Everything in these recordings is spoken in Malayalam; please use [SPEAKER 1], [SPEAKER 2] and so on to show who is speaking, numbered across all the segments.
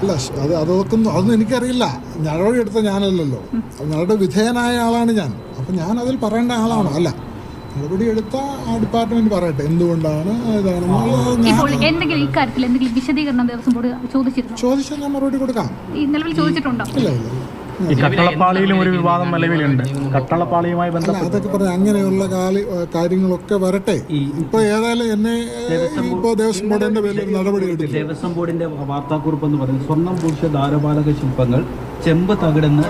[SPEAKER 1] അല്ല, അതൊന്നും എനിക്കറിയില്ല. നടപടി എടുത്ത ഞാനല്ലല്ലോ, നടപടി വിധേയനായ ആളാണ് ഞാൻ. അപ്പം ഞാൻ അതിൽ പറയേണ്ട ആളാണോ? അല്ല, നടപടി എടുത്ത ആ ഡിപ്പാർട്ട്മെന്റ് പറയട്ടെ എന്തുകൊണ്ടാണ് ചോദിച്ചാൽ ഞാൻ മറുപടി കൊടുക്കാം. ഇല്ല.
[SPEAKER 2] ഈ കട്ടളപ്പാളിയിലും ഒരു വിവാദം നിലവിലുണ്ട്. കട്ടളപ്പാളിയുമായി ബന്ധപ്പെട്ട്
[SPEAKER 1] അതൊക്കെ പറഞ്ഞ അങ്ങനെയുള്ള കാര്യങ്ങളൊക്കെ വരട്ടെ. ഇപ്പൊ ഏതായാലും എന്നെ ഇപ്പോ ദേവസ്വം ബോർഡിന്റെ പേരിൽ നടപടി എടുത്തു.
[SPEAKER 3] ദേവസ്വം ബോർഡിന്റെ വാർത്താക്കുറിപ്പ് എന്ന് പറയുന്നത് സ്വർണ്ണം പൂശിയ ദ്വാരപാലക ശില്പങ്ങൾ ചെമ്പ് തകിടെന്ന്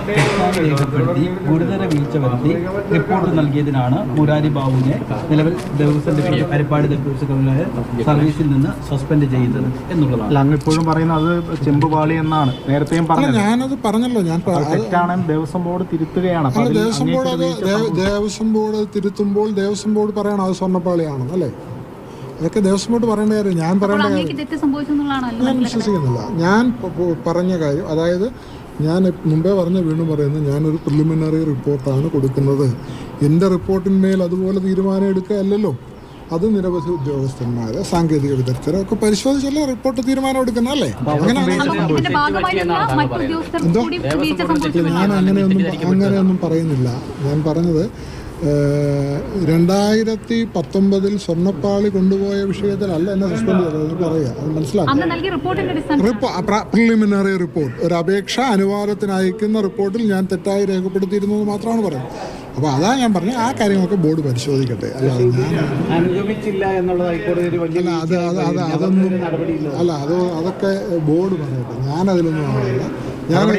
[SPEAKER 3] രേഖപ്പെടുത്തി ഗുരുതര വീഴ്ച വരുത്തി റിപ്പോർട്ട് നൽകിയതിനാണ് മുരാരി ബാബുവിനെ നിലവിൽ ദേവസ്വം ഹരിപ്പാട് ദേവസ്വം സർവീസിൽ നിന്ന് സസ്പെൻഡ് ചെയ്തത് എന്നുള്ളതാണ്.
[SPEAKER 2] അങ്ങ് ഇപ്പോഴും പറയുന്നത് അത് ചെമ്പുപാളി എന്നാണ്. നേരത്തെയും പറഞ്ഞത്
[SPEAKER 1] ഞാനത് പറഞ്ഞല്ലോ. ഞാൻ
[SPEAKER 2] തെറ്റാണെന്ന് ദേവസ്വം ബോർഡ് തിരുത്തുകയാണ്.
[SPEAKER 1] ദേവസ്വം ബോർഡ് തിരുത്തുമ്പോൾ ദേവസ്വം ബോർഡ് പറയണം അത് സ്വർണ്ണപ്പാളിയാണെന്ന്, അല്ലേ? അതൊക്കെ ദേവസ്വം ബോർഡ് പറയേണ്ട കാര്യം, ഞാൻ പറയേണ്ട കാര്യം. ഞാൻ വിശ്വസിക്കുന്നില്ല. ഞാൻ പറഞ്ഞ കാര്യം, അതായത് ഞാൻ മുമ്പേ വീണ്ടും പറയുന്നത്, ഞാനൊരു പ്രിലിമിനറി റിപ്പോർട്ടാണ് കൊടുക്കുന്നത്. എൻ്റെ റിപ്പോർട്ടിന്മേൽ അതുപോലെ തീരുമാനം എടുക്കുകയല്ലല്ലോ. അത് നിരവധി ഉദ്യോഗസ്ഥന്മാർ, സാങ്കേതിക വിദഗ്ധരെ ഒക്കെ പരിശോധിച്ചല്ലേ റിപ്പോർട്ട് തീരുമാനം എടുക്കുന്ന, അല്ലേ? ഞാൻ അങ്ങനെയൊന്നും പറയുന്നില്ല. ഞാൻ പറഞ്ഞത് 2019 സ്വർണ്ണപ്പാളി കൊണ്ടുപോയ വിഷയത്തിലല്ല എന്നെ സസ്പെൻഡ് ചെയ്തത്. പറയാ, അത് മനസ്സിലാക്കാം. പ്രിലിമിനറി റിപ്പോർട്ട്, ഒരു അപേക്ഷ അനുവാദത്തിന് അയക്കുന്ന റിപ്പോർട്ടിൽ ഞാൻ തെറ്റായി രേഖപ്പെടുത്തിയിരുന്നു എന്ന് മാത്രമാണ് പറയുന്നത്. അപ്പോൾ അതാ ഞാൻ പറഞ്ഞത്, ആ കാര്യങ്ങളൊക്കെ ബോർഡ് പരിശോധിക്കട്ടെ. അതൊക്കെ ബോർഡ് പറയട്ടെ. ഞാനതിലൊന്നും ആവില്ല.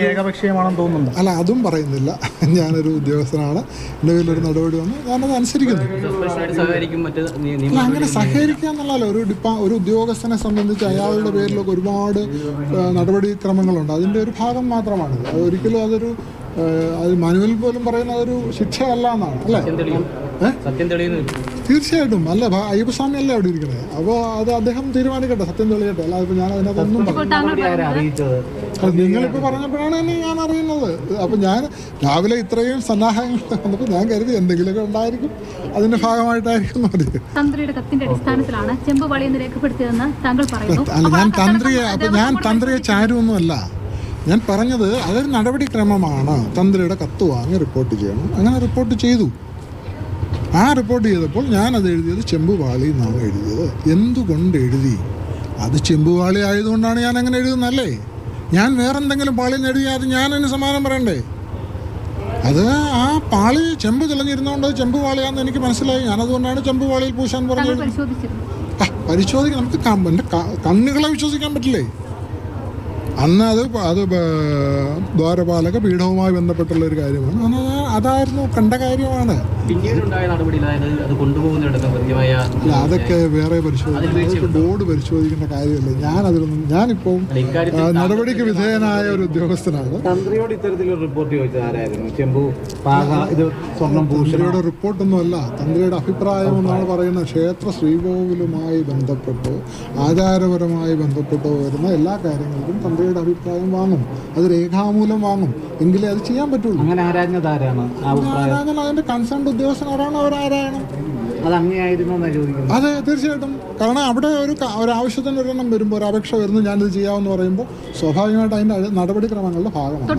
[SPEAKER 2] ഏകപക്ഷീയമാണെന്ന് തോന്നുന്നു.
[SPEAKER 1] അല്ല, അതും പറയുന്നില്ല. ഞാനൊരു ഉദ്യോഗസ്ഥനാണ്, എൻ്റെ പേരിലൊരു നടപടി വന്നു, ഞാനത് അനുസരിക്കുന്നു. അങ്ങനെ സഹകരിക്കുക എന്നുള്ളതല്ല. ഒരു ഉദ്യോഗസ്ഥനെ സംബന്ധിച്ച് അയാളുടെ പേരിലൊക്കെ ഒരുപാട് നടപടിക്രമങ്ങളുണ്ട്. അതിൻ്റെ ഒരു ഭാഗം മാത്രമാണിത്. ഒരിക്കലും അത് മാനുവൽ പോലും പറയുന്ന അതൊരു ശിക്ഷയല്ല എന്നാണ്, അല്ലേ? തീർച്ചയായിട്ടും. അല്ല, അയ്യപ്പസ്വാമി അല്ലേ അവിടെ ഇരിക്കണേ. അപ്പോൾ അത് അദ്ദേഹം തീരുമാനിക്കട്ടെ, സത്യം തെളിയട്ടെ. അല്ല, ഇപ്പം ഞാൻ അതിനകത്തൊന്നും നിങ്ങളിപ്പോൾ പറഞ്ഞപ്പോഴാണ് തന്നെ ഞാൻ അറിയുന്നത്. അപ്പം ഞാൻ രാവിലെ ഇത്രയും സന്നാഹങ്ങൾ വന്നപ്പോൾ ഞാൻ കരുതി എന്തെങ്കിലുമൊക്കെ ഉണ്ടായിരിക്കും, അതിന്റെ ഭാഗമായിട്ടായിരിക്കും. അല്ല, ഞാൻ തന്ത്രിയെ ചാരുവൊന്നുമല്ല. ഞാൻ പറഞ്ഞത് അതൊരു നടപടിക്രമമാണ്. തന്ത്രിയുടെ കത്ത് വാങ്ങി റിപ്പോർട്ട് ചെയ്യണം. അങ്ങനെ റിപ്പോർട്ട് ചെയ്തു. ആ റിപ്പോർട്ട് ചെയ്തപ്പോൾ ഞാനത് എഴുതിയത് ചെമ്പുപാളി എന്നാണ് എഴുതിയത്. എന്തുകൊണ്ട് എഴുതി? അത് ചെമ്പുപാളി ആയതുകൊണ്ടാണ് ഞാൻ അങ്ങനെ എഴുതുന്നല്ലേ. ഞാൻ വേറെന്തെങ്കിലും പാളിന്ന് എഴുതിയാൽ അത് ഞാൻ അതിന് സമാനം പറയണ്ടേ? അത് ആ പാളി ചെമ്പ് തെളിഞ്ഞിരുന്നതുകൊണ്ട് ചെമ്പുപാളിയാണെന്ന് എനിക്ക് മനസ്സിലായി. ഞാനതുകൊണ്ടാണ് ചെമ്പുപാളിയിൽ പൂശാൻ പറഞ്ഞത്. പരിശോധിക്കാം. നമുക്ക് എൻ്റെ കണ്ണുകളെ വിശ്വസിക്കാൻ പറ്റില്ലേ? അന്ന് അത് ദ്വാരപാലക പീഠവുമായി ബന്ധപ്പെട്ടുള്ള ഒരു കാര്യമാണ്. അതായിരുന്നു, കണ്ട കാര്യമാണ്. അതൊക്കെ വേറെ പരിശോധിക്കണം. ബോർഡ് പരിശോധിക്കേണ്ട കാര്യമല്ലേ. ഞാനിപ്പോൾ നടപടിക്ക് വിധേയനായ ഒരു ഉദ്യോഗസ്ഥനാണ്. തന്ത്രിയുടെ റിപ്പോർട്ടൊന്നുമല്ല, തന്ത്രിയുടെ അഭിപ്രായം എന്നാണ് പറയുന്നത്. ക്ഷേത്ര ശ്രീകോവിലുമായി ബന്ധപ്പെട്ടോ ആചാരപരമായി ബന്ധപ്പെട്ടോ വരുന്ന എല്ലാ കാര്യങ്ങൾക്കും തന്ത്രിയുടെ അഭിപ്രായം വാങ്ങും. അത് രേഖാമൂലം വാങ്ങും. എങ്കിലേ അത് ചെയ്യാൻ പറ്റുള്ളൂ.
[SPEAKER 3] അങ്ങനെ ആരാഞ്ഞതാരാണ്?
[SPEAKER 1] അതിന്റെ കൺസേൺ ഉദ്യോഗസ്ഥൻ ആരാണോ അവരാരായണം.
[SPEAKER 3] അതെ,
[SPEAKER 1] തീർച്ചയായിട്ടും. കാരണം അവിടെ ഒരു ആവശ്യത്തിന് ഒരെണ്ണം വരുമ്പോൾ, ഒരു അപേക്ഷ വരുന്നു, ഞാനിത് ചെയ്യാമെന്ന് പറയുമ്പോൾ സ്വാഭാവികമായിട്ട് അതിൻ്റെ നടപടിക്രമങ്ങളുടെ ഭാഗമാണ്.